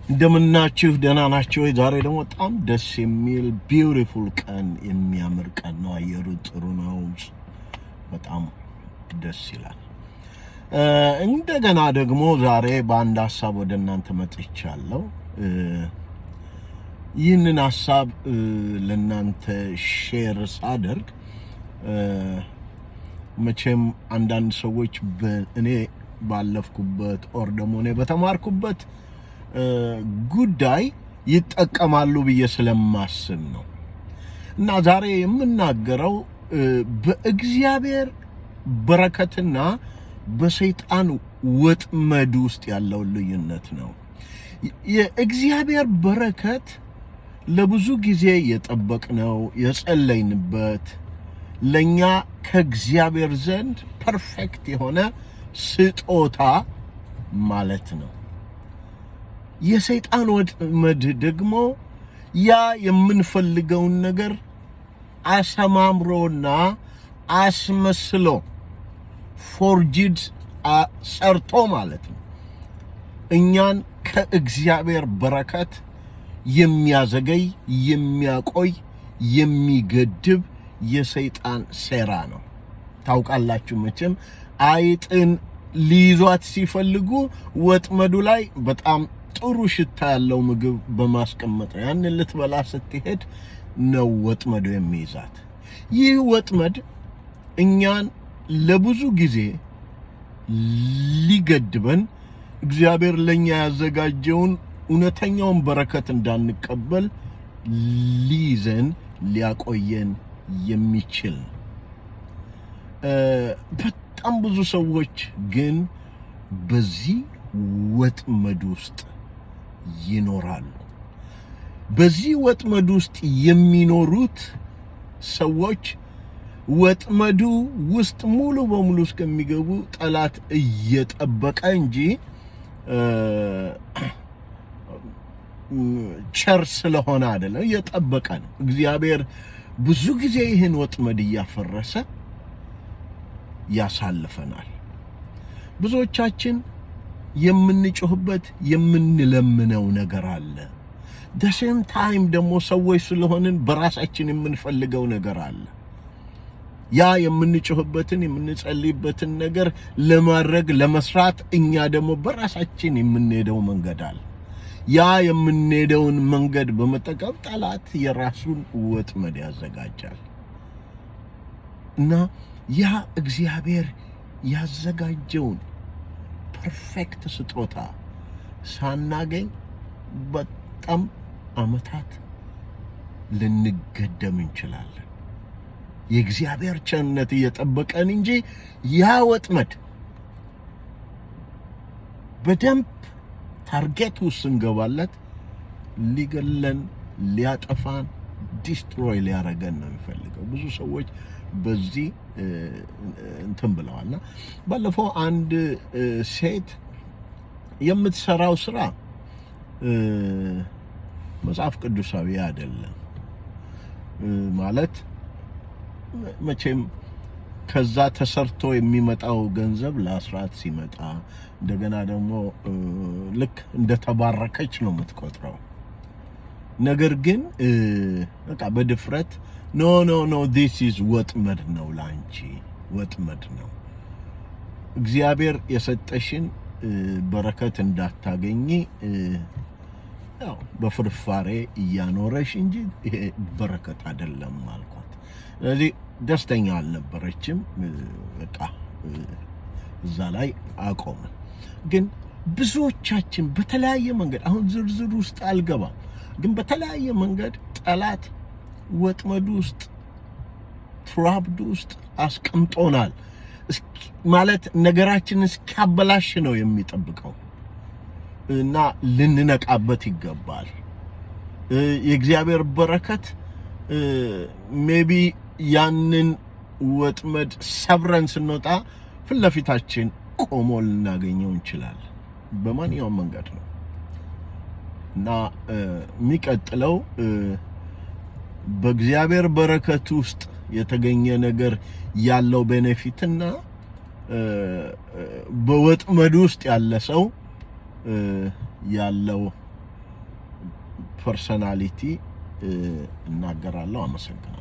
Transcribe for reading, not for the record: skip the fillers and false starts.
እንደምናችሁ ደህና ናችሁ? ዛሬ ደግሞ በጣም ደስ የሚል ቢዩቲፉል ቀን የሚያምር ቀን ነው። አየሩ ጥሩ ነው። በጣም ደስ ይላል። እንደገና ደግሞ ዛሬ በአንድ ሐሳብ ወደ እናንተ መጥቻለሁ። ይህንን ሐሳብ ለእናንተ ሼር ሳደርግ መቼም አንዳንድ ሰዎች እኔ ባለፍኩበት ኦር ደግሞ እኔ በተማርኩበት ጉዳይ ይጠቀማሉ ብዬ ስለማስብ ነው። እና ዛሬ የምናገረው በእግዚአብሔር በረከትና በሰይጣን ወጥመድ ውስጥ ያለው ልዩነት ነው። የእግዚአብሔር በረከት ለብዙ ጊዜ የጠበቅነው የጸለይንበት ለኛ ከእግዚአብሔር ዘንድ ፐርፌክት የሆነ ስጦታ ማለት ነው። የሰይጣን ወጥመድ ደግሞ ያ የምንፈልገውን ነገር አሰማምሮና አስመስሎ ፎርጂድ ሰርቶ ማለት ነው እኛን ከእግዚአብሔር በረከት የሚያዘገይ የሚያቆይ የሚገድብ የሰይጣን ሴራ ነው። ታውቃላችሁ መቼም አይጥን ሊይዟት ሲፈልጉ ወጥመዱ ላይ በጣም ጥሩ ሽታ ያለው ምግብ በማስቀመጥ ያንን ልትበላ ስትሄድ ነው ወጥመዱ የሚይዛት። ይህ ወጥመድ እኛን ለብዙ ጊዜ ሊገድበን እግዚአብሔር ለኛ ያዘጋጀውን እውነተኛውን በረከት እንዳንቀበል ሊይዘን ሊያቆየን የሚችል በጣም ብዙ ሰዎች ግን በዚህ ወጥመድ ውስጥ ይኖራሉ። በዚህ ወጥመድ ውስጥ የሚኖሩት ሰዎች ወጥመዱ ውስጥ ሙሉ በሙሉ እስከሚገቡ ጠላት እየጠበቀ እንጂ ቸር ስለሆነ አይደለም፣ እየጠበቀ ነው። እግዚአብሔር ብዙ ጊዜ ይህን ወጥመድ እያፈረሰ ያሳልፈናል። ብዙዎቻችን የምንጮህበት የምንለምነው ነገር አለ። ደሴም ታይም ደግሞ ሰዎች ስለሆንን በራሳችን የምንፈልገው ነገር አለ። ያ የምንጮህበትን የምንጸልይበትን ነገር ለማድረግ ለመስራት እኛ ደግሞ በራሳችን የምንሄደው መንገድ አለ። ያ የምንሄደውን መንገድ በመጠቀም ጠላት የራሱን ወጥመድ ያዘጋጃል እና ያ እግዚአብሔር ያዘጋጀውን ፐርፌክት ስጦታ ሳናገኝ በጣም ዓመታት ልንገደም እንችላለን። የእግዚአብሔር ቸርነት እየጠበቀን እንጂ ያ ወጥመድ በደንብ ታርጌት ውስጥ ስንገባለት ሊገለን ሊያጠፋን ዲስትሮይ ሊያረገን ነው የሚፈልገው። ብዙ ሰዎች በዚህ እንትን ብለዋልና ባለፈው አንድ ሴት የምትሰራው ስራ መጽሐፍ ቅዱሳዊ አይደለም ማለት መቼም ከዛ ተሰርቶ የሚመጣው ገንዘብ ለአስራት ሲመጣ እንደገና ደግሞ ልክ እንደተባረከች ነው የምትቆጥረው። ነገር ግን በቃ በድፍረት ኖ this is ወጥመድ ነው፣ ላንቺ ወጥመድ ነው። እግዚአብሔር የሰጠሽን በረከት እንዳታገኚ ያው በፍርፋሬ እያኖረሽ እንጂ ይሄ በረከት አይደለም አልኳት። ስለዚህ ደስተኛ አልነበረችም። በቃ እዛ ላይ አቆመን። ግን ብዙዎቻችን በተለያየ መንገድ አሁን ዝርዝር ውስጥ አልገባም፣ ግን በተለያየ መንገድ ጠላት ወጥመድ ውስጥ ትራፕድ ውስጥ አስቀምጦናል። ማለት ነገራችንን እስኪያበላሽ ነው የሚጠብቀው እና ልንነቃበት ይገባል። የእግዚአብሔር በረከት ሜቢ ያንን ወጥመድ ሰብረን ስንወጣ ፊት ለፊታችን ቆሞ ልናገኘው እንችላለን። በማንኛውም መንገድ ነው እና የሚቀጥለው በእግዚአብሔር በረከት ውስጥ የተገኘ ነገር ያለው ቤኔፊትና በወጥመድ ውስጥ ያለ ሰው ያለው ፐርሰናሊቲ እናገራለሁ። አመሰግናለሁ።